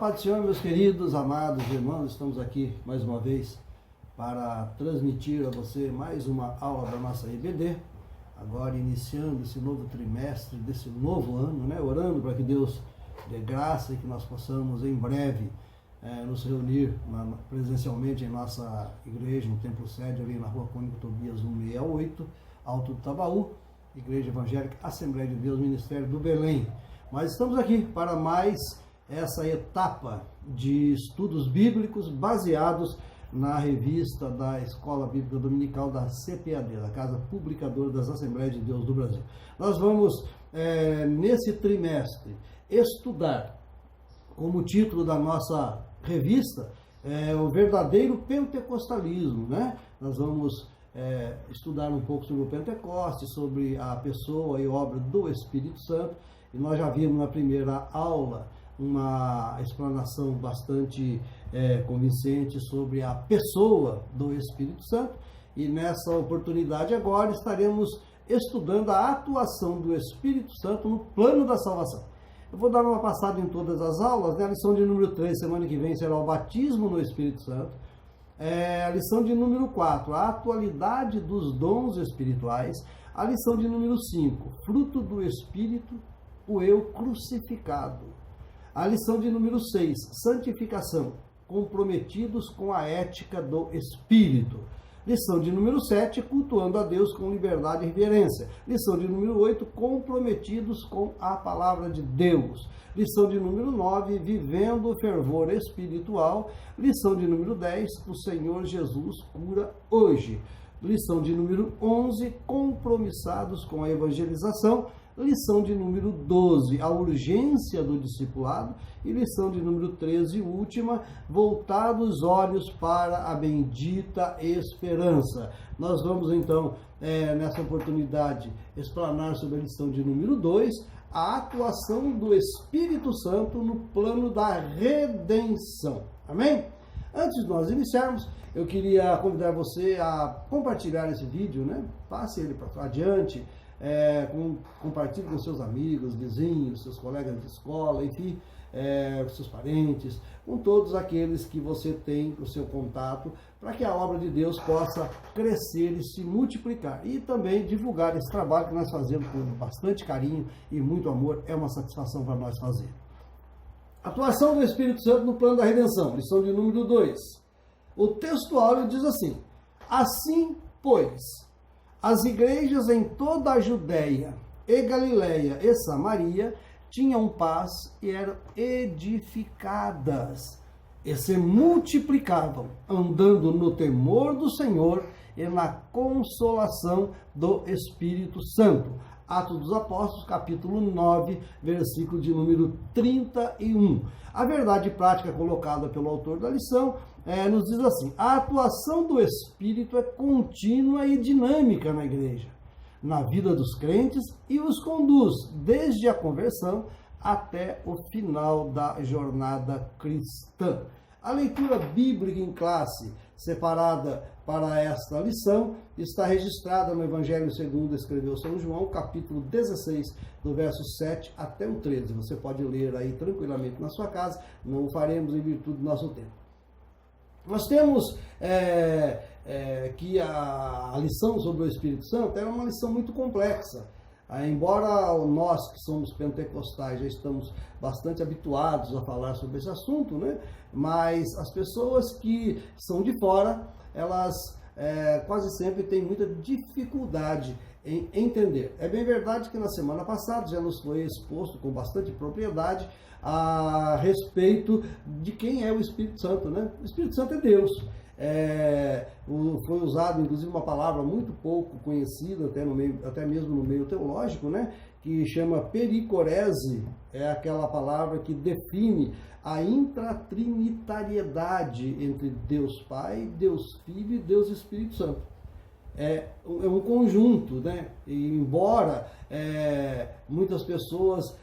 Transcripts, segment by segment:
paz do Senhor, meus queridos, amados irmãos, estamos aqui mais uma vez para transmitir a você mais uma aula da nossa IBD, agora iniciando esse novo trimestre desse novo ano, né? Orando para que Deus dê graça e que nós possamos em breve nos reunir presencialmente em nossa igreja, no Templo Sede, ali na Rua Cônigo Tobias 168, Alto do Tabaú, Igreja Evangélica Assembleia de Deus, Ministério do Belém. Mas estamos aqui para mais essa etapa de estudos bíblicos baseados na revista da Escola Bíblica Dominical da CPAD, da Casa Publicadora das Assembleias de Deus do Brasil. Nós vamos, nesse trimestre, estudar, como título da nossa revista, o verdadeiro pentecostalismo, né? Nós vamos estudar um pouco sobre o Pentecostes, sobre a pessoa e obra do Espírito Santo, e nós já vimos na primeira aula uma explanação bastante convincente sobre a pessoa do Espírito Santo, e nessa oportunidade agora estaremos estudando a atuação do Espírito Santo no plano da salvação. Eu vou dar uma passada em todas as aulas, né? A lição de número 3, semana que vem, será o batismo no Espírito Santo. A lição de número 4, a atualidade dos dons espirituais. A lição de número 5, fruto do Espírito, o eu crucificado. A lição de número 6, santificação, comprometidos com a ética do Espírito. Lição de número 7, cultuando a Deus com liberdade e reverência. Lição de número 8, comprometidos com a palavra de Deus. Lição de número 9, vivendo o fervor espiritual. Lição de número 10, o Senhor Jesus cura hoje. Lição de número 11, compromissados com a evangelização. Lição de número 12, a urgência do discipulado. E lição de número 13, última, voltados os olhos para a bendita esperança. Nós vamos então, nessa oportunidade, explanar sobre a lição de número 2, a atuação do Espírito Santo no plano da redenção. Amém? Antes de nós iniciarmos, eu queria convidar você a compartilhar esse vídeo, né? Passe ele para adiante. Compartilhe com seus amigos, vizinhos, seus colegas de escola, enfim, seus parentes, com todos aqueles que você tem o seu contato, para que a obra de Deus possa crescer e se multiplicar. E também divulgar esse trabalho que nós fazemos com bastante carinho e muito amor, é uma satisfação para nós fazer. Atuação do Espírito Santo no plano da redenção, lição de número 2. O texto áureo diz assim: assim, pois, as igrejas em toda a Judéia e Galiléia e Samaria tinham paz e eram edificadas e se multiplicavam, andando no temor do Senhor e na consolação do Espírito Santo. Atos dos Apóstolos, capítulo 9, versículo de número 31. A verdade prática colocada pelo autor da lição nos diz assim: a atuação do Espírito é contínua e dinâmica na igreja, na vida dos crentes, e os conduz desde a conversão até o final da jornada cristã. A leitura bíblica em classe separada para esta lição está registrada no Evangelho segundo escreveu São João, capítulo 16, do verso 7 até o 13. Você pode ler aí tranquilamente na sua casa, não o faremos em virtude do nosso tempo. Nós temos que a lição sobre o Espírito Santo é uma lição muito complexa. Embora nós que somos pentecostais já estamos bastante habituados a falar sobre esse assunto, né? Mas as pessoas que são de fora, elas quase sempre têm muita dificuldade em entender. É bem verdade que na semana passada já nos foi exposto com bastante propriedade a respeito de quem é o Espírito Santo, né? O Espírito Santo é Deus. Foi usado inclusive uma palavra muito pouco conhecida até mesmo no meio teológico, né, que chama pericorese. É aquela palavra que define a intratrinitariedade entre Deus Pai, Deus Filho e Deus Espírito Santo. É um conjunto, né? E embora muitas pessoas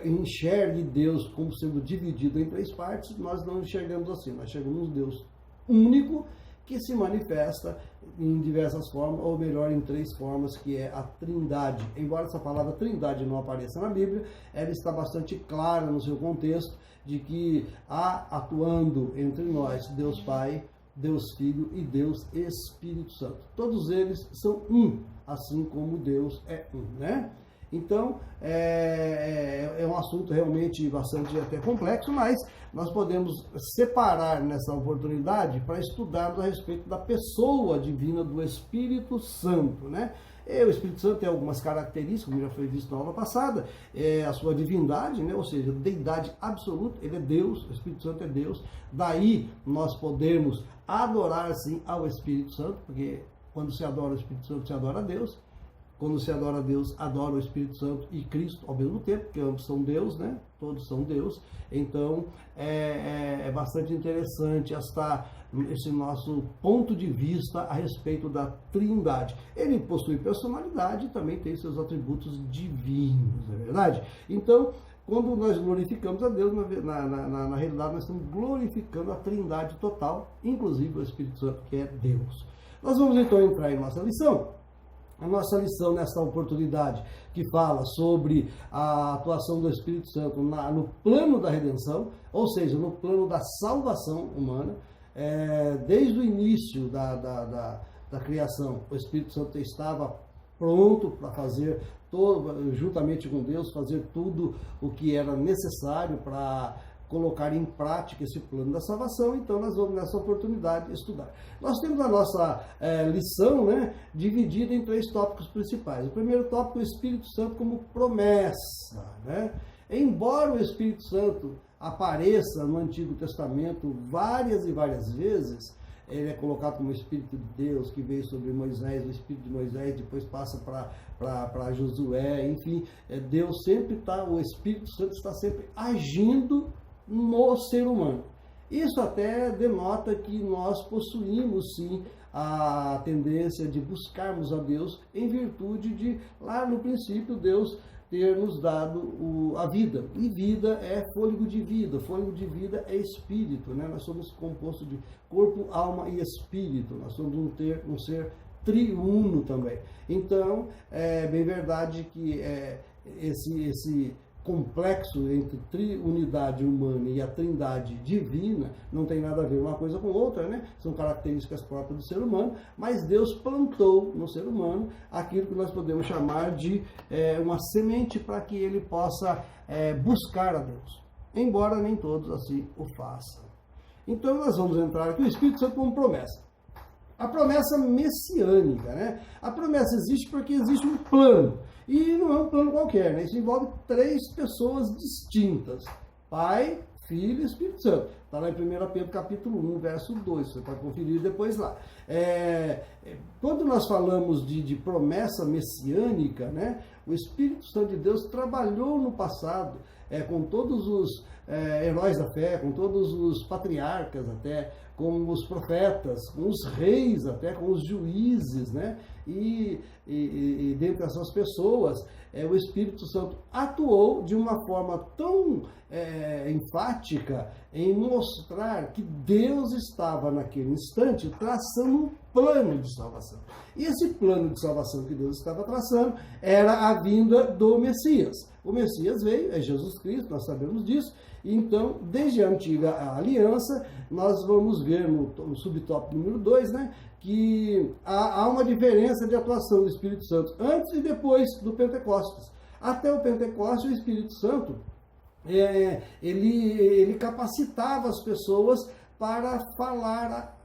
enxerguem Deus como sendo dividido em três partes, nós não enxergamos assim. Nós enxergamos um Deus único, que se manifesta em diversas formas, ou melhor, em 3 formas, que é a Trindade. Embora essa palavra Trindade não apareça na Bíblia, ela está bastante clara no seu contexto, de que há atuando entre nós Deus Pai, Deus Filho e Deus Espírito Santo. Todos eles são um, assim como Deus é um, né? Então, é um assunto realmente bastante até complexo, mas nós podemos separar nessa oportunidade para estudarmos a respeito da pessoa divina do Espírito Santo, né? O Espírito Santo tem algumas características, como já foi visto na aula passada, a sua divindade, né? Ou seja, deidade absoluta, ele é Deus, o Espírito Santo é Deus. Daí nós podemos adorar sim ao Espírito Santo, porque quando se adora o Espírito Santo, se adora a Deus. Quando se adora a Deus, adora o Espírito Santo e Cristo ao mesmo tempo, porque ambos são Deus, né? Todos são Deus. Então, é bastante interessante esse nosso ponto de vista a respeito da Trindade. Ele possui personalidade e também tem seus atributos divinos, não é verdade? Então, quando nós glorificamos a Deus, na realidade nós estamos glorificando a Trindade total, inclusive o Espírito Santo, que é Deus. Nós vamos então entrar em nossa lição. A nossa lição nessa oportunidade, que fala sobre a atuação do Espírito Santo no plano da redenção, ou seja, no plano da salvação humana. Desde o início da criação, o Espírito Santo estava pronto para fazer, juntamente com Deus, fazer tudo o que era necessário para colocar em prática esse plano da salvação. Então nós vamos nessa oportunidade estudar. Nós temos a nossa lição, né, dividida em 3 tópicos principais. O primeiro tópico é o Espírito Santo como promessa, né? Embora o Espírito Santo apareça no Antigo Testamento várias e várias vezes, ele é colocado como o Espírito de Deus, que veio sobre Moisés, o Espírito de Moisés, depois passa para Josué, enfim, Deus sempre está, o Espírito Santo está sempre agindo no ser humano. Isso até denota que nós possuímos sim a tendência de buscarmos a Deus em virtude de, lá no princípio, Deus ter nos dado a vida. E vida é fôlego de vida é espírito, né? Nós somos compostos de corpo, alma e espírito. Nós somos um ser triuno também. Então, é bem verdade que esse complexo entre triunidade humana e a trindade divina não tem nada a ver uma coisa com outra, né? São características próprias do ser humano, mas Deus plantou no ser humano aquilo que nós podemos chamar de uma semente para que ele possa buscar a Deus, embora nem todos assim o façam. Então nós vamos entrar aqui, o Espírito Santo como promessa. A promessa messiânica, né? A promessa existe porque existe um plano. E não é um plano qualquer, né? Isso envolve 3 pessoas distintas. Pai, Filho e Espírito Santo. Está lá em 1 Pedro capítulo 1, verso 2. Você pode conferir depois lá. Quando nós falamos de promessa messiânica, né? O Espírito Santo de Deus trabalhou no passado com todos os heróis da fé, com todos os patriarcas até, com os profetas, com os reis até, com os juízes, né? E dentre essas pessoas, o Espírito Santo atuou de uma forma tão enfática em mostrar que Deus estava naquele instante traçando um plano de salvação. E esse plano de salvação que Deus estava traçando era a vinda do Messias. O Messias veio, é Jesus Cristo, nós sabemos disso. Então, desde a antiga aliança, nós vamos ver no subtópico número 2, né, que há uma diferença de atuação do Espírito Santo antes e depois do Pentecostes. Até o Pentecostes, o Espírito Santo, ele capacitava as pessoas para falar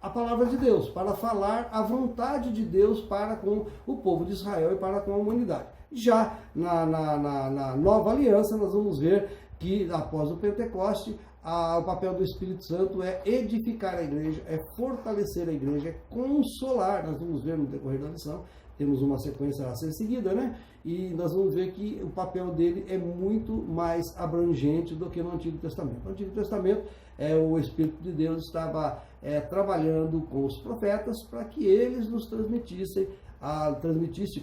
a palavra de Deus, para falar a vontade de Deus para com o povo de Israel e para com a humanidade. Já na nova aliança, nós vamos ver que após o Pentecoste, o papel do Espírito Santo é edificar a igreja, é fortalecer a igreja, é consolar. Nós vamos ver no decorrer da lição, temos uma sequência a ser seguida, né? E nós vamos ver que o papel dele é muito mais abrangente do que no Antigo Testamento. No Antigo Testamento, o Espírito de Deus estava trabalhando com os profetas para que eles nos transmitissem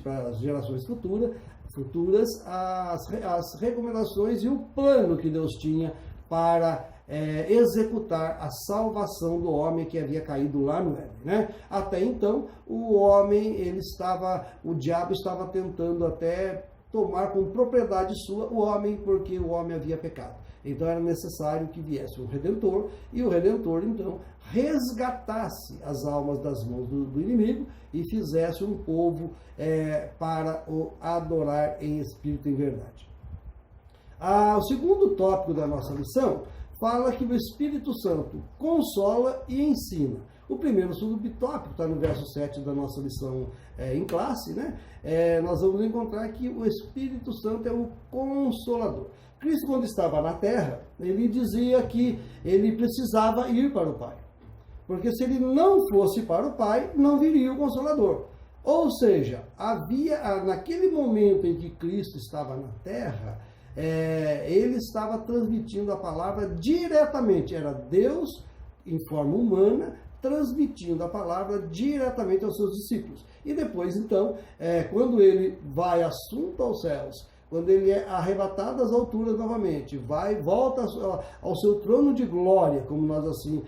para as gerações futuras as recomendações e o plano que Deus tinha para executar a salvação do homem que havia caído lá no Éden, né? Até então, o diabo estava tentando até tomar com propriedade sua o homem, porque o homem havia pecado. Então era necessário que viesse um Redentor, e o Redentor, então, resgatasse as almas das mãos do inimigo e fizesse um povo para o adorar em espírito e em verdade. O segundo tópico da nossa lição fala que o Espírito Santo consola e ensina. O primeiro subtópico está no verso 7 da nossa lição em classe, né? Nós vamos encontrar que o Espírito Santo é o Consolador. Cristo, quando estava na terra, ele dizia que ele precisava ir para o Pai. Porque se ele não fosse para o Pai, não viria o Consolador. Ou seja, havia, naquele momento em que Cristo estava na terra, ele estava transmitindo a palavra diretamente. Era Deus, em forma humana, transmitindo a palavra diretamente aos seus discípulos. E depois, então, quando ele vai assunto aos céus, quando ele é arrebatado às alturas novamente, volta ao seu trono de glória, como nós assim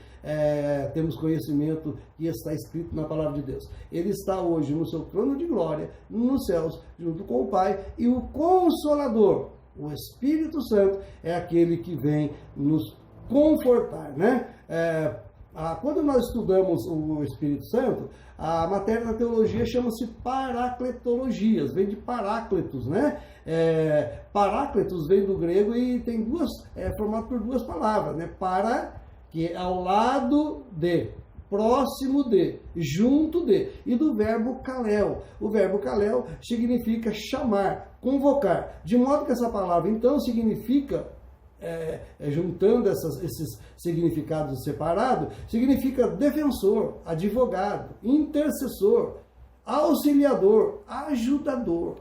temos conhecimento que está escrito na palavra de Deus. Ele está hoje no seu trono de glória, nos céus, junto com o Pai, e o Consolador, o Espírito Santo, é aquele que vem nos confortar, né? Quando nós estudamos o Espírito Santo, a matéria da teologia chama-se paracletologias, vem de parácletos, né? Parácletos vem do grego e tem formado por duas palavras, né? Para, que é ao lado de, próximo de, junto de, e do verbo kaléo. O verbo kaléo significa chamar, convocar, de modo que essa palavra, então, significa, juntando esses significados separados, significa defensor, advogado, intercessor, auxiliador, ajudador.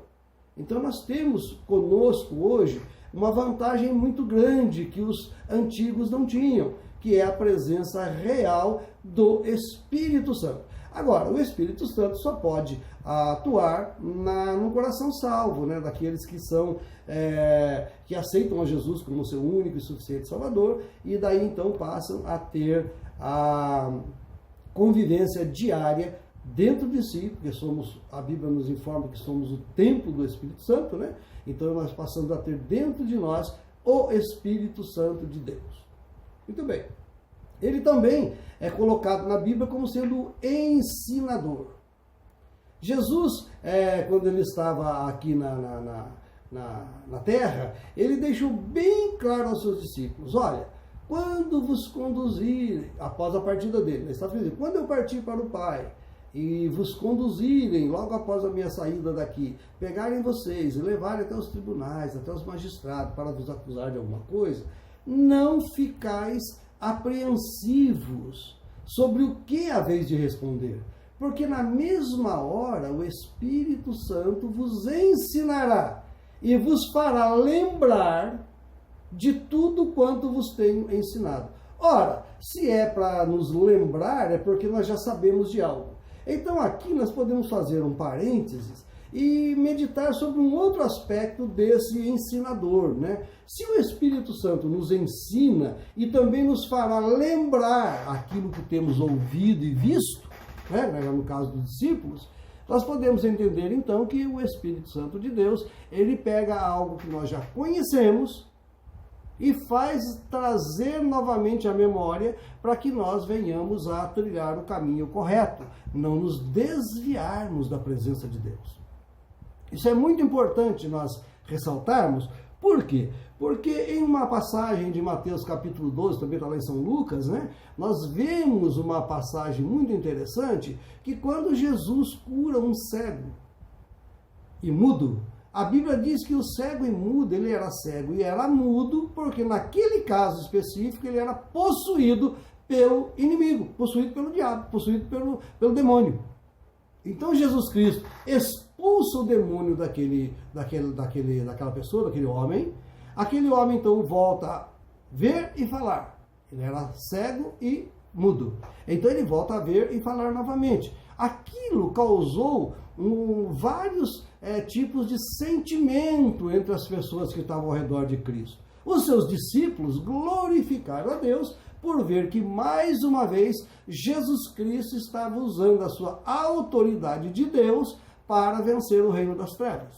Então nós temos conosco hoje uma vantagem muito grande que os antigos não tinham, que é a presença real do Espírito Santo. Agora, o Espírito Santo só pode atuar no coração salvo, né, daqueles que que aceitam a Jesus como seu único e suficiente Salvador, e daí então passam a ter a convivência diária dentro de si, porque a Bíblia nos informa que somos o templo do Espírito Santo, né? Então nós passamos a ter dentro de nós o Espírito Santo de Deus. Muito bem. Ele também é colocado na Bíblia como sendo ensinador. Jesus, quando ele estava aqui na terra, ele deixou bem claro aos seus discípulos: olha, quando vos conduzirem, após a partida dele, ele está dizendo, quando eu partir para o Pai e vos conduzirem, logo após a minha saída daqui, pegarem vocês e levarem até os tribunais, até os magistrados, para vos acusar de alguma coisa, não ficais apreensivos sobre o que haveis de responder, porque na mesma hora o Espírito Santo vos ensinará e vos fará lembrar de tudo quanto vos tenho ensinado. Ora, se é para nos lembrar, é porque nós já sabemos de algo. Então aqui nós podemos fazer um parênteses e meditar sobre um outro aspecto desse ensinador, né? Se o Espírito Santo nos ensina e também nos fará lembrar aquilo que temos ouvido e visto, né, no caso dos discípulos, nós podemos entender então que o Espírito Santo de Deus, ele pega algo que nós já conhecemos e faz trazer novamente a memória para que nós venhamos a trilhar o caminho correto, não nos desviarmos da presença de Deus. Isso é muito importante nós ressaltarmos. Por quê? Porque em uma passagem de Mateus capítulo 12, também está lá em São Lucas, né? Nós vemos uma passagem muito interessante, que quando Jesus cura um cego e mudo, a Bíblia diz que o cego e mudo, ele era cego e era mudo, porque naquele caso específico ele era possuído pelo inimigo, possuído pelo diabo, possuído pelo demônio. Então Jesus Cristo expulsa o demônio daquela pessoa, daquele homem. Aquele homem então volta a ver e falar. Ele era cego e mudo. Então ele volta a ver e falar novamente. Aquilo causou vários tipos de sentimento entre as pessoas que estavam ao redor de Cristo. Os seus discípulos glorificaram a Deus por ver que, mais uma vez, Jesus Cristo estava usando a sua autoridade de Deus para vencer o reino das trevas.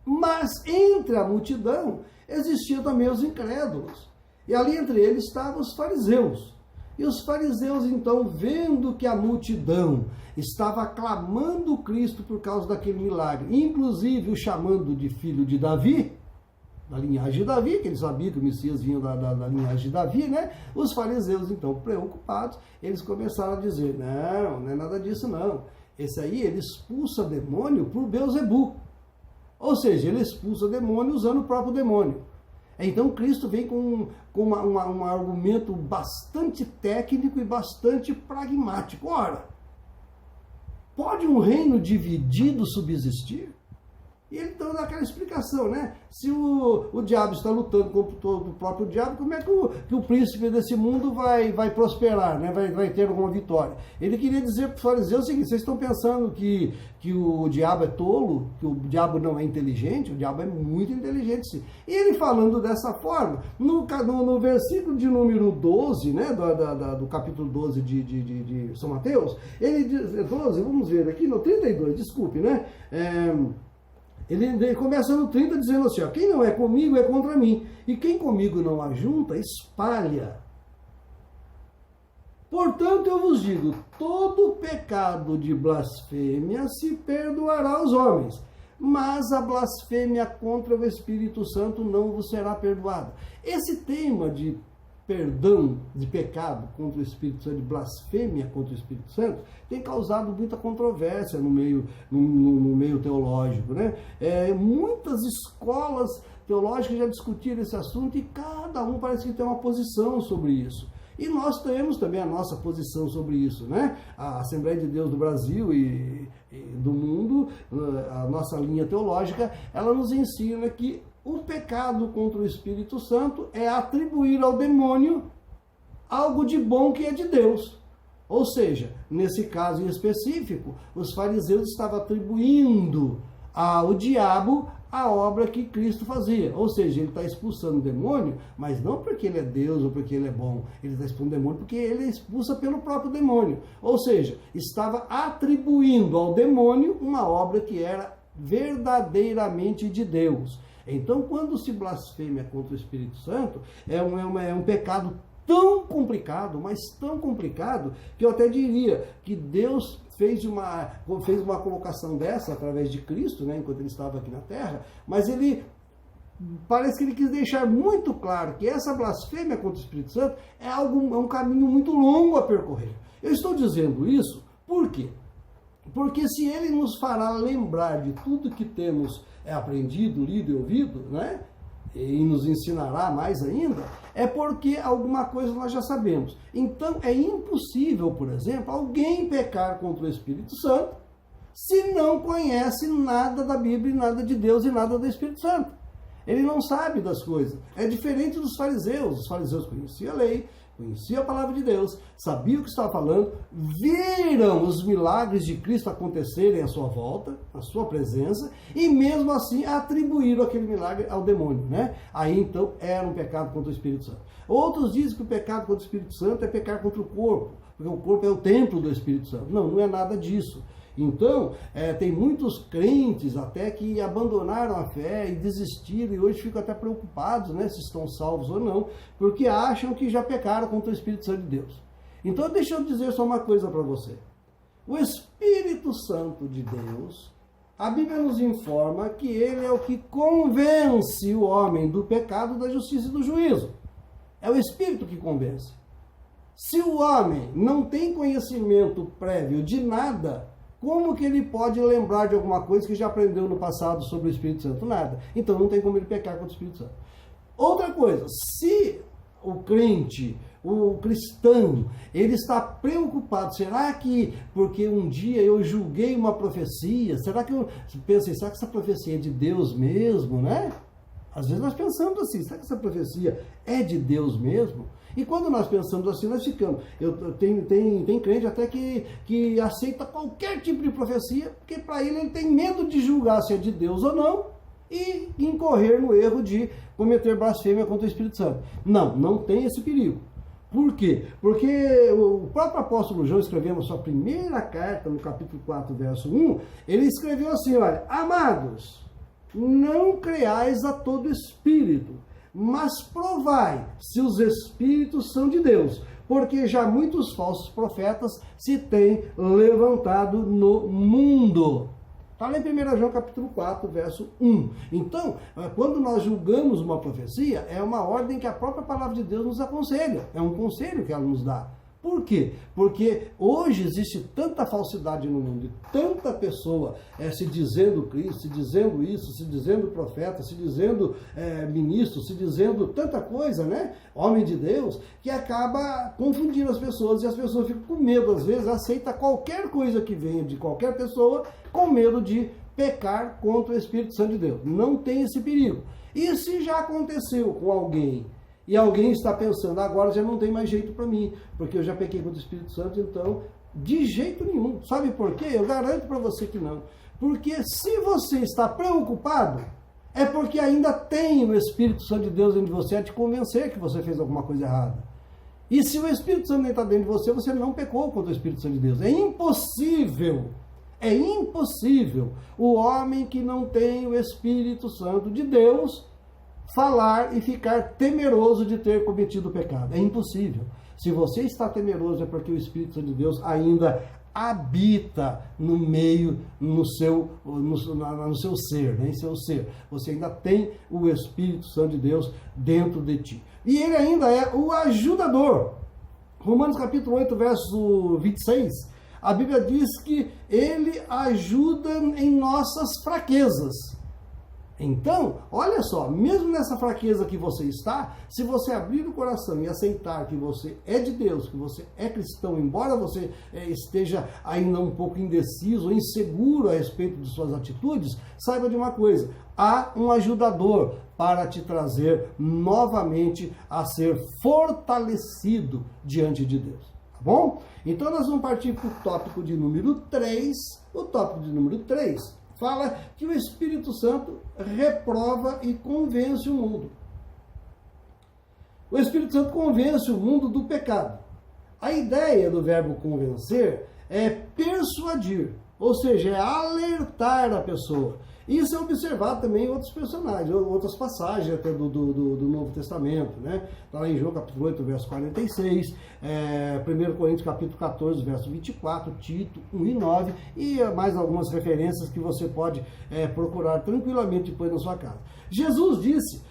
Mas entre a multidão existiam também os incrédulos. E ali entre eles estavam os fariseus. E os fariseus, então, vendo que a multidão estava aclamando Cristo por causa daquele milagre, inclusive o chamando de filho de Davi, da linhagem de Davi, que eles sabiam que o Messias vinha da linhagem de Davi, né? Os fariseus, então, preocupados, eles começaram a dizer, não é nada disso não. Esse aí, ele expulsa demônio por Beelzebu. Ou seja, ele expulsa demônio usando o próprio demônio. Então Cristo vem com um argumento bastante técnico e bastante pragmático. Ora, pode um reino dividido subsistir? E ele então dá aquela explicação, né? Se o diabo está lutando contra o próprio diabo, como é que o príncipe desse mundo vai prosperar, né? Vai ter alguma vitória? Ele queria dizer para os fariseus o seguinte: vocês estão pensando que o diabo é tolo, que o diabo não é inteligente? O diabo é muito inteligente, sim. E ele falando dessa forma, no versículo de número 12, né? Do capítulo 12 de São Mateus, ele diz, 12, vamos ver aqui, no 32, desculpe, né? Ele começa no 30 dizendo assim, ó, quem não é comigo é contra mim, e quem comigo não ajunta, espalha. Portanto, eu vos digo, todo pecado de blasfêmia se perdoará aos homens, mas a blasfêmia contra o Espírito Santo não vos será perdoada. Esse tema de perdão de pecado contra o Espírito Santo, de blasfêmia contra o Espírito Santo, tem causado muita controvérsia no meio teológico, né? Muitas escolas teológicas já discutiram esse assunto e cada um parece que tem uma posição sobre isso. E nós temos também a nossa posição sobre isso, né? A Assembleia de Deus do Brasil e do mundo, a nossa linha teológica, ela nos ensina que o pecado contra o Espírito Santo é atribuir ao demônio algo de bom que é de Deus. Ou seja, nesse caso em específico, os fariseus estavam atribuindo ao diabo a obra que Cristo fazia. Ou seja, ele está expulsando o demônio, mas não porque ele é Deus ou porque ele é bom. Ele está expulsando o demônio porque ele expulsa pelo próprio demônio. Ou seja, estava atribuindo ao demônio uma obra que era verdadeiramente de Deus. Então, quando se blasfêmia contra o Espírito Santo, é um pecado tão complicado, mas tão complicado, que eu até diria que Deus fez uma colocação dessa através de Cristo, né, enquanto ele estava aqui na Terra, mas parece que ele quis deixar muito claro que essa blasfêmia contra o Espírito Santo é um caminho muito longo a percorrer. Eu estou dizendo isso por quê? Porque se ele nos fará lembrar de tudo que temos aprendido, lido e ouvido, né? E nos ensinará mais ainda, é porque alguma coisa nós já sabemos. Então é impossível, por exemplo, alguém pecar contra o Espírito Santo se não conhece nada da Bíblia, nada de Deus e nada do Espírito Santo. Ele não sabe das coisas. É diferente dos fariseus. Os fariseus conheciam a lei, conheciam a palavra de Deus, sabiam o que estava falando, viram os milagres de Cristo acontecerem à sua volta, à sua presença, e mesmo assim atribuíram aquele milagre ao demônio, né? Aí então era um pecado contra o Espírito Santo. Outros dizem que o pecado contra o Espírito Santo é pecar contra o corpo, porque o corpo é o templo do Espírito Santo. Não é nada disso. Então, tem muitos crentes até que abandonaram a fé e desistiram e hoje ficam até preocupados, né, se estão salvos ou não, porque acham que já pecaram contra o Espírito Santo de Deus. Então, deixa eu dizer só uma coisa para você. O Espírito Santo de Deus, a Bíblia nos informa que ele é o que convence o homem do pecado, da justiça e do juízo. É o Espírito que convence. Se o homem não tem conhecimento prévio de nada, como que ele pode lembrar de alguma coisa que já aprendeu no passado sobre o Espírito Santo? Nada. Então não tem como ele pecar contra o Espírito Santo. Outra coisa, se o crente, o cristão, ele está preocupado, será que porque um dia eu julguei uma profecia, será que eu pensei, será que essa profecia é de Deus mesmo, né? Às vezes nós pensamos assim, será que essa profecia é de Deus mesmo? E quando nós pensamos assim, nós ficamos. Tem crente até que aceita qualquer tipo de profecia, porque para ele tem medo de julgar se é de Deus ou não, e incorrer no erro de cometer blasfêmia contra o Espírito Santo. Não, não tem esse perigo. Por quê? Porque o próprio apóstolo João, escrevendo a sua primeira carta, no capítulo 4, verso 1, ele escreveu assim, olha, amados, não creais a todo espírito, mas provai se os espíritos são de Deus, porque já muitos falsos profetas se têm levantado no mundo. Está lá em 1 João capítulo 4, verso 1. Então, quando nós julgamos uma profecia, é uma ordem que a própria palavra de Deus nos aconselha. É um conselho que ela nos dá. Por quê? Porque hoje existe tanta falsidade no mundo, tanta pessoa se dizendo Cristo, se dizendo isso, se dizendo profeta, se dizendo ministro, se dizendo tanta coisa, né? Homem de Deus, que acaba confundindo as pessoas e as pessoas ficam com medo, às vezes, aceita qualquer coisa que venha de qualquer pessoa com medo de pecar contra o Espírito Santo de Deus. Não tem esse perigo. E se já aconteceu com alguém, e alguém está pensando, agora já não tem mais jeito para mim, porque eu já pequei contra o Espírito Santo, então, de jeito nenhum. Sabe por quê? Eu garanto para você que não. Porque se você está preocupado, é porque ainda tem o Espírito Santo de Deus dentro de você a te convencer que você fez alguma coisa errada. E se o Espírito Santo nem está dentro de você, você não pecou contra o Espírito Santo de Deus. É impossível o homem que não tem o Espírito Santo de Deus falar e ficar temeroso de ter cometido o pecado. É impossível. Se você está temeroso é porque o Espírito Santo de Deus ainda habita no meio, no seu ser, né? Em seu ser. Você ainda tem o Espírito Santo de Deus dentro de ti. E ele ainda é o ajudador. Romanos capítulo 8, verso 26, a Bíblia diz que ele ajuda em nossas fraquezas. Então, olha só, mesmo nessa fraqueza que você está, se você abrir o coração e aceitar que você é de Deus, que você é cristão, embora você esteja ainda um pouco indeciso, inseguro a respeito de suas atitudes, saiba de uma coisa, há um ajudador para te trazer novamente a ser fortalecido diante de Deus. Tá bom? Então nós vamos partir para o tópico de número 3. O tópico de número 3 fala que o Espírito Santo reprova e convence o mundo. O Espírito Santo convence o mundo do pecado. A ideia do verbo convencer é persuadir, ou seja, é alertar a pessoa. Isso é observado também em outros personagens, outras passagens até do Novo Testamento, né? Está lá em João capítulo 8, verso 46, 1 Coríntios capítulo 14, verso 24, Tito 1 e 9, e mais algumas referências que você pode procurar tranquilamente depois na sua casa. Jesus disse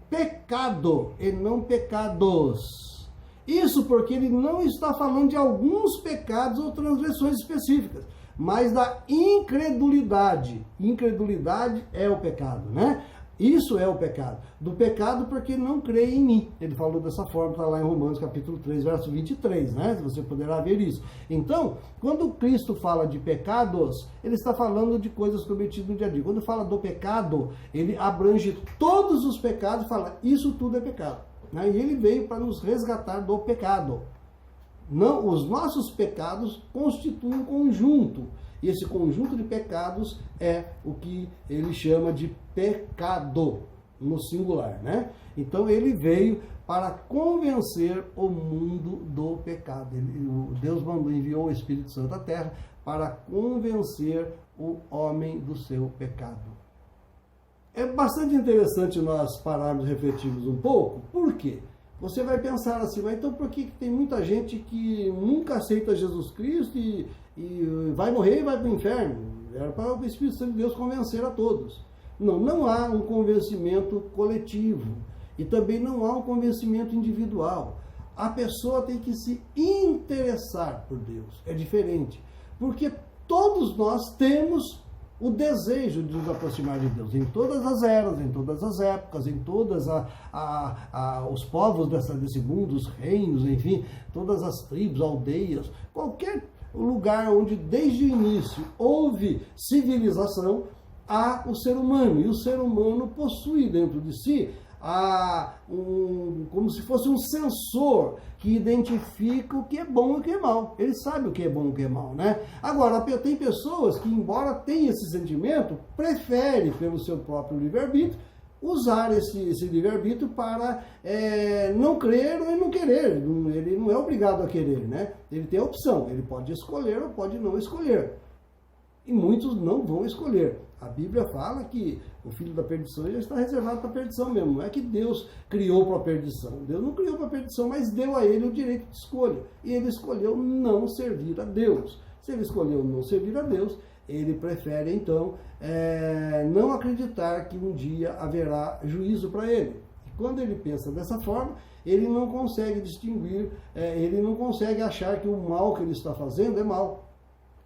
pecado e não pecados. Isso porque ele não está falando de alguns pecados ou transgressões específicas, mas da incredulidade. Incredulidade é o pecado, né? Isso é o pecado. Do pecado porque não crê em mim. Ele falou dessa forma, está lá em Romanos capítulo 3, verso 23, né? Você poderá ver isso. Então, quando Cristo fala de pecados, ele está falando de coisas cometidas no dia a dia. Quando fala do pecado, ele abrange todos os pecados e fala, isso tudo é pecado. Né? E ele veio para nos resgatar do pecado. Não, os nossos pecados constituem um conjunto. E esse conjunto de pecados é o que ele chama de pecado, no singular, né? Então ele veio para convencer o mundo do pecado. Deus enviou o Espírito Santo à terra para convencer o homem do seu pecado. É bastante interessante nós pararmos e refletirmos um pouco. Por quê? Você vai pensar assim, mas então por que tem muita gente que nunca aceita Jesus Cristo e vai morrer e vai para o inferno? Era para o Espírito Santo de Deus convencer a todos. Não há um convencimento coletivo e também não há um convencimento individual. A pessoa tem que se interessar por Deus. É diferente, porque todos nós temos o desejo de nos aproximar de Deus, em todas as eras, em todas as épocas, em todos os povos desse mundo, os reinos, enfim, todas as tribos, aldeias, qualquer lugar onde desde o início houve civilização, há o ser humano, e o ser humano possui dentro de si como se fosse um sensor que identifica o que é bom e o que é mal. Ele sabe o que é bom e o que é mal, né? Agora, tem pessoas que, embora tenham esse sentimento, preferem, pelo seu próprio livre-arbítrio, usar esse livre-arbítrio para não crer ou não querer. Ele não é obrigado a querer, né? Ele tem a opção, ele pode escolher ou pode não escolher. E muitos não vão escolher. A Bíblia fala que o filho da perdição já está reservado para a perdição mesmo. Não é que Deus criou para a perdição. Deus não criou para a perdição, mas deu a ele o direito de escolha. E ele escolheu não servir a Deus. Se ele escolheu não servir a Deus, ele prefere, então, não acreditar que um dia haverá juízo para ele. E quando ele pensa dessa forma, ele não consegue distinguir, ele não consegue achar que o mal que ele está fazendo é mal.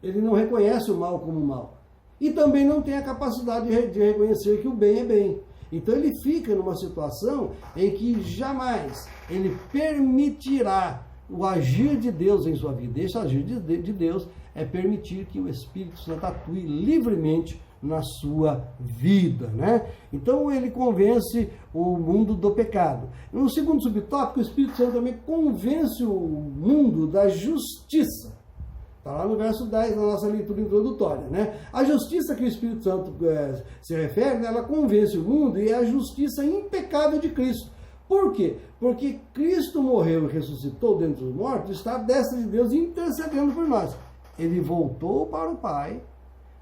Ele não reconhece o mal como mal. E também não tem a capacidade de reconhecer que o bem é bem. Então ele fica numa situação em que jamais ele permitirá o agir de Deus em sua vida. Esse agir de Deus é permitir que o Espírito Santo atue livremente na sua vida, né? Então ele convence o mundo do pecado. No segundo subtópico, o Espírito Santo também convence o mundo da justiça. Está lá no verso 10 da nossa leitura introdutória, né? A justiça que o Espírito Santo se refere, ela convence o mundo e é a justiça impecável de Cristo. Por quê? Porque Cristo morreu e ressuscitou dentre os mortos, está à destra de Deus intercedendo por nós. Ele voltou para o Pai,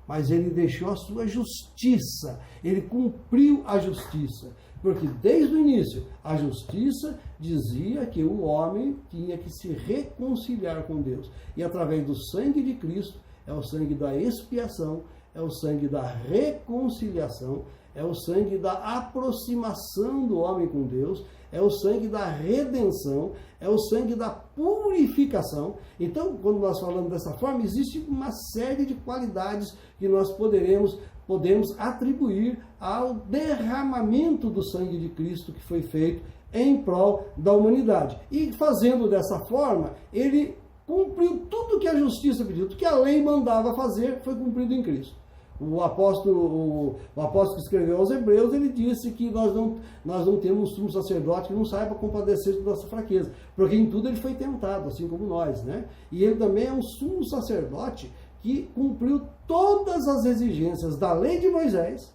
mas ele deixou a sua justiça, ele cumpriu a justiça. Porque desde o início, a justiça dizia que o homem tinha que se reconciliar com Deus. E através do sangue de Cristo, é o sangue da expiação, é o sangue da reconciliação, é o sangue da aproximação do homem com Deus, é o sangue da redenção, é o sangue da purificação. Então, quando nós falamos dessa forma, existe uma série de qualidades que nós podemos atribuir ao derramamento do sangue de Cristo que foi feito em prol da humanidade. E fazendo dessa forma, ele cumpriu tudo que a justiça pediu, tudo que a lei mandava fazer foi cumprido em Cristo. O apóstolo que escreveu aos Hebreus, ele disse que nós não temos um sumo sacerdote que não saiba compadecer de nossa fraqueza, porque em tudo ele foi tentado, assim como nós, né? E ele também é um sumo sacerdote que cumpriu todas as exigências da lei de Moisés,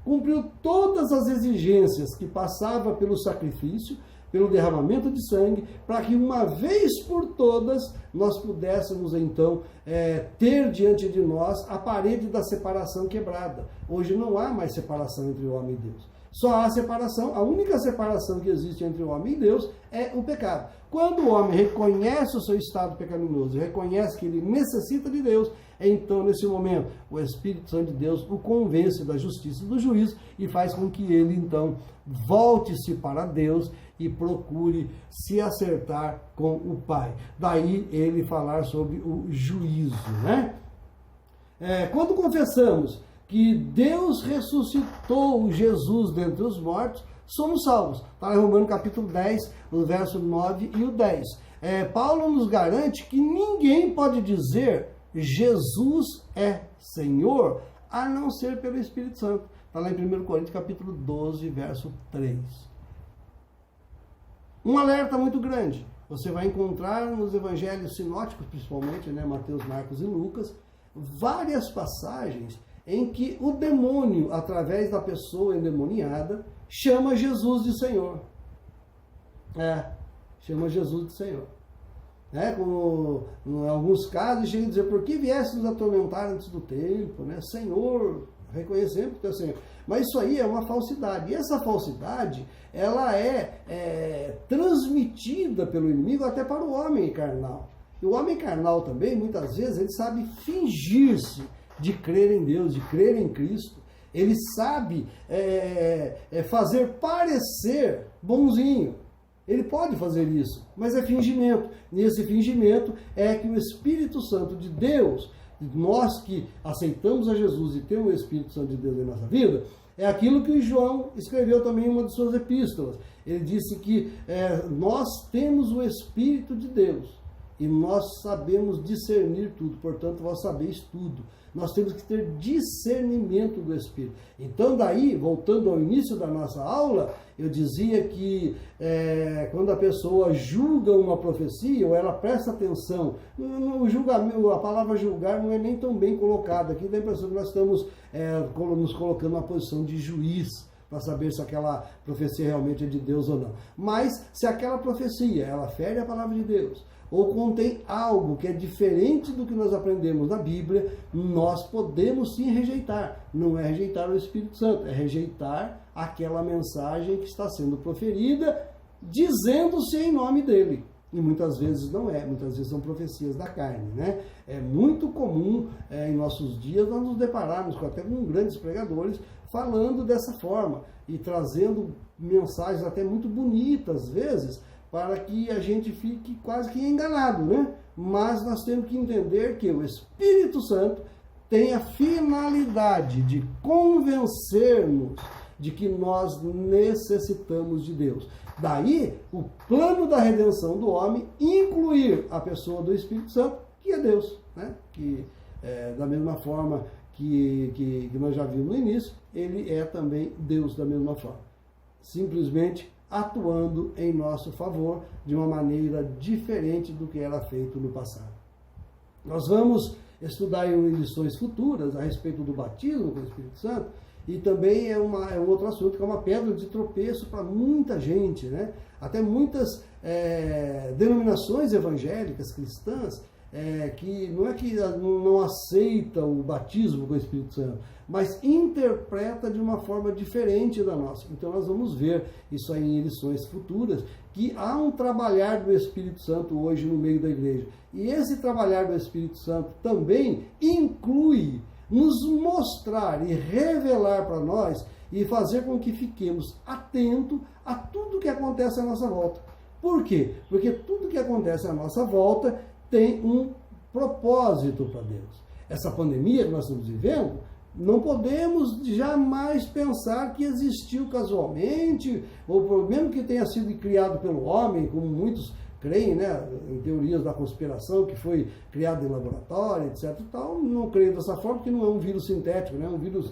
cumpriu todas as exigências que passava pelo sacrifício, pelo derramamento de sangue, para que uma vez por todas nós pudéssemos então ter diante de nós a parede da separação quebrada. Hoje não há mais separação entre o homem e Deus. Só há separação, a única separação que existe entre o homem e Deus é o pecado. Quando o homem reconhece o seu estado pecaminoso, reconhece que ele necessita de Deus, então nesse momento o Espírito Santo de Deus o convence da justiça e do juízo e faz com que ele então volte-se para Deus e procure se acertar com o Pai. Daí ele falar sobre o juízo, né? Quando confessamos que Deus ressuscitou Jesus dentre os mortos, somos salvos. Está em Romanos capítulo 10, o verso 9 e o 10. Paulo nos garante que ninguém pode dizer Jesus é Senhor, a não ser pelo Espírito Santo. Está lá em 1 Coríntios capítulo 12, verso 3. Um alerta muito grande. Você vai encontrar nos evangelhos sinóticos, principalmente, né, Mateus, Marcos e Lucas, várias passagens em que o demônio, através da pessoa endemoniada, chama Jesus de Senhor. Chama Jesus de Senhor. Como em alguns casos, chega a dizer, por que vieste nos atormentar antes do tempo? Senhor, reconhecemos que é Senhor. Mas isso aí é uma falsidade. E essa falsidade, ela é transmitida pelo inimigo até para o homem carnal. E o homem carnal também, muitas vezes, ele sabe fingir-se de crer em Deus, de crer em Cristo. Ele sabe fazer parecer bonzinho. Ele pode fazer isso, mas é fingimento. E esse fingimento é que o Espírito Santo de Deus, nós que aceitamos a Jesus e temos o Espírito Santo de Deus em nossa vida, é aquilo que João escreveu também em uma de suas epístolas. Ele disse que nós temos o Espírito de Deus. E nós sabemos discernir tudo, portanto, vós sabeis tudo. Nós temos que ter discernimento do Espírito. Então, daí, voltando ao início da nossa aula, eu dizia que quando a pessoa julga uma profecia, ou ela presta atenção, o julgamento, a palavra julgar não é nem tão bem colocada. Aqui dá a impressão que nós estamos nos colocando na posição de juiz, para saber se aquela profecia realmente é de Deus ou não. Mas, se aquela profecia, ela fere a palavra de Deus, ou contém algo que é diferente do que nós aprendemos na Bíblia, nós podemos sim rejeitar. Não é rejeitar o Espírito Santo, é rejeitar aquela mensagem que está sendo proferida, dizendo-se em nome dele. E muitas vezes não é, muitas vezes são profecias da carne, né? É muito comum em nossos dias nós nos depararmos até com grandes pregadores falando dessa forma e trazendo mensagens até muito bonitas, às vezes, para que a gente fique quase que enganado, né? Mas nós temos que entender que o Espírito Santo tem a finalidade de convencer-nos de que nós necessitamos de Deus. Daí, o plano da redenção do homem incluir a pessoa do Espírito Santo, que é Deus, né? Que, da mesma forma que nós já vimos no início, ele é também Deus da mesma forma. Simplesmente atuando em nosso favor de uma maneira diferente do que era feito no passado. Nós vamos estudar em lições futuras a respeito do batismo com o Espírito Santo, e também é um outro assunto que é uma pedra de tropeço para muita gente, né? Até muitas denominações evangélicas cristãs que não é que não aceita o batismo com o Espírito Santo, mas interpreta de uma forma diferente da nossa. Então nós vamos ver isso aí em lições futuras, que há um trabalhar do Espírito Santo hoje no meio da igreja. E esse trabalhar do Espírito Santo também inclui nos mostrar e revelar para nós e fazer com que fiquemos atentos a tudo que acontece à nossa volta. Por quê? Porque tudo que acontece à nossa volta tem um propósito para Deus. Essa pandemia que nós estamos vivendo, não podemos jamais pensar que existiu casualmente, ou mesmo que tenha sido criado pelo homem, como muitos creem, né, em teorias da conspiração, que foi criado em laboratório, etc. Tal. Não creio dessa forma, porque não é um vírus sintético, né, é um vírus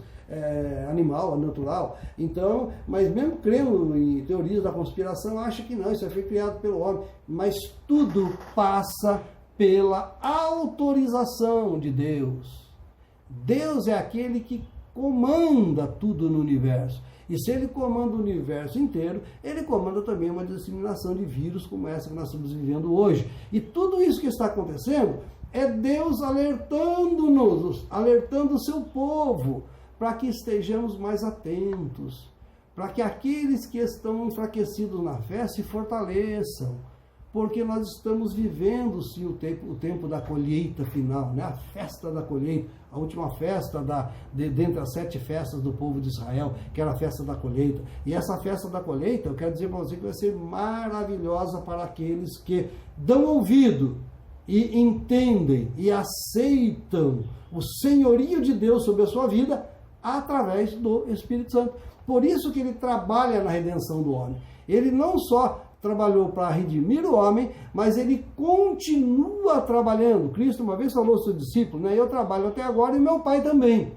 animal, natural. Então, mas mesmo crendo em teorias da conspiração, acha que não, isso foi criado pelo homem. Mas tudo passa pela autorização de Deus. Deus é aquele que comanda tudo no universo. E se ele comanda o universo inteiro, ele comanda também uma disseminação de vírus como essa que nós estamos vivendo hoje. E tudo isso que está acontecendo é Deus alertando-nos, alertando o seu povo, para que estejamos mais atentos, para que aqueles que estão enfraquecidos na fé se fortaleçam. Porque nós estamos vivendo sim o tempo da colheita final, né? A festa da colheita, a última festa dentre as 7 festas do povo de Israel, que era a festa da colheita. E essa festa da colheita, eu quero dizer para você que vai ser maravilhosa para aqueles que dão ouvido e entendem e aceitam o senhorio de Deus sobre a sua vida através do Espírito Santo. Por isso que ele trabalha na redenção do homem. Ele não só trabalhou para redimir o homem, mas ele continua trabalhando. Cristo uma vez falou aos seus discípulos, né? Eu trabalho até agora e meu Pai também.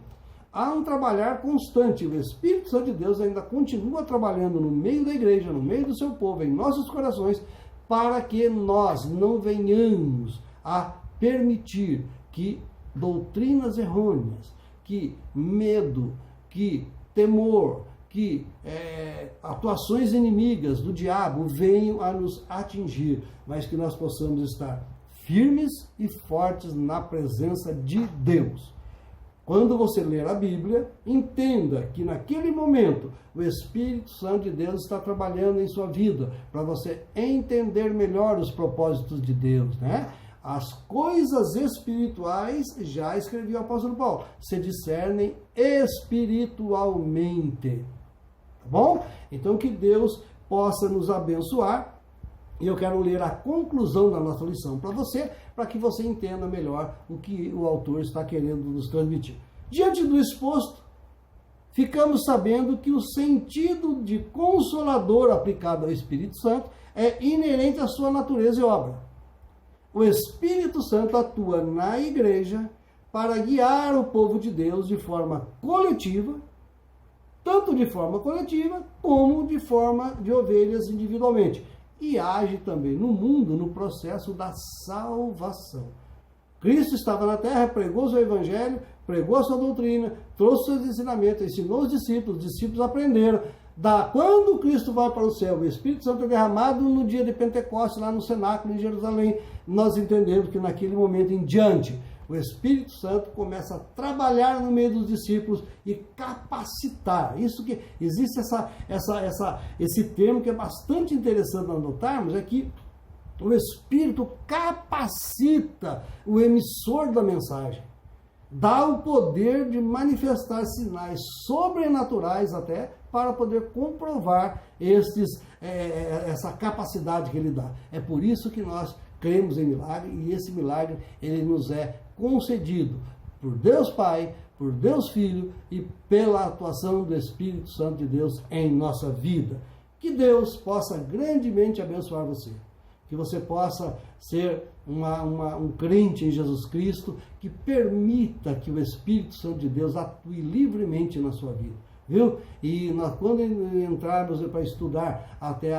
Há um trabalhar constante. O Espírito Santo de Deus ainda continua trabalhando no meio da igreja, no meio do seu povo, em nossos corações, para que nós não venhamos a permitir que doutrinas errôneas, que medo, que temor, que atuações inimigas do diabo venham a nos atingir, mas que nós possamos estar firmes e fortes na presença de Deus. Quando você ler a Bíblia, entenda que naquele momento o Espírito Santo de Deus está trabalhando em sua vida, para você entender melhor os propósitos de Deus, né? As coisas espirituais, já escreveu o apóstolo Paulo, se discernem espiritualmente. Tá bom? Então que Deus possa nos abençoar. E eu quero ler a conclusão da nossa lição para você, para que você entenda melhor o que o autor está querendo nos transmitir. Diante do exposto, ficamos sabendo que o sentido de consolador aplicado ao Espírito Santo é inerente à sua natureza e obra. O Espírito Santo atua na igreja para guiar o povo de Deus de forma coletiva, tanto de forma coletiva como de forma de ovelhas individualmente. E age também no mundo no processo da salvação. Cristo estava na terra, pregou seu evangelho, pregou a sua doutrina, trouxe seus ensinamentos, ensinou os discípulos aprenderam. Quando Cristo vai para o céu, o Espírito Santo é derramado no dia de Pentecostes, lá no cenáculo em Jerusalém. Nós entendemos que naquele momento em diante, o Espírito Santo começa a trabalhar no meio dos discípulos e capacitar. Isso que existe esse termo que é bastante interessante nós notarmos, é que o Espírito capacita o emissor da mensagem. Dá o poder de manifestar sinais sobrenaturais até para poder comprovar essa capacidade que ele dá. É por isso que nós cremos em milagre, e esse milagre ele nos é concedido por Deus Pai, por Deus Filho e pela atuação do Espírito Santo de Deus em nossa vida. Que Deus possa grandemente abençoar você. Que você possa ser um crente em Jesus Cristo, que permita que o Espírito Santo de Deus atue livremente na sua vida. Viu? E quando entrarmos para estudar até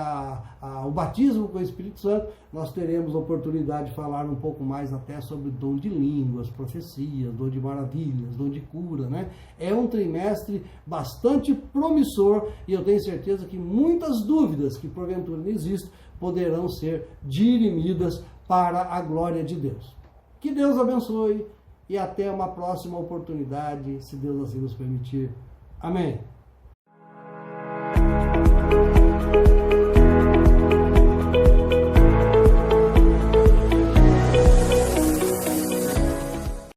o batismo com o Espírito Santo, nós teremos a oportunidade de falar um pouco mais até sobre dom de línguas, profecias, dom de maravilhas, dom de cura, né? É um trimestre bastante promissor e eu tenho certeza que muitas dúvidas que porventura não existem poderão ser dirimidas para a glória de Deus. Que Deus abençoe e até uma próxima oportunidade, se Deus assim nos permitir. Amém.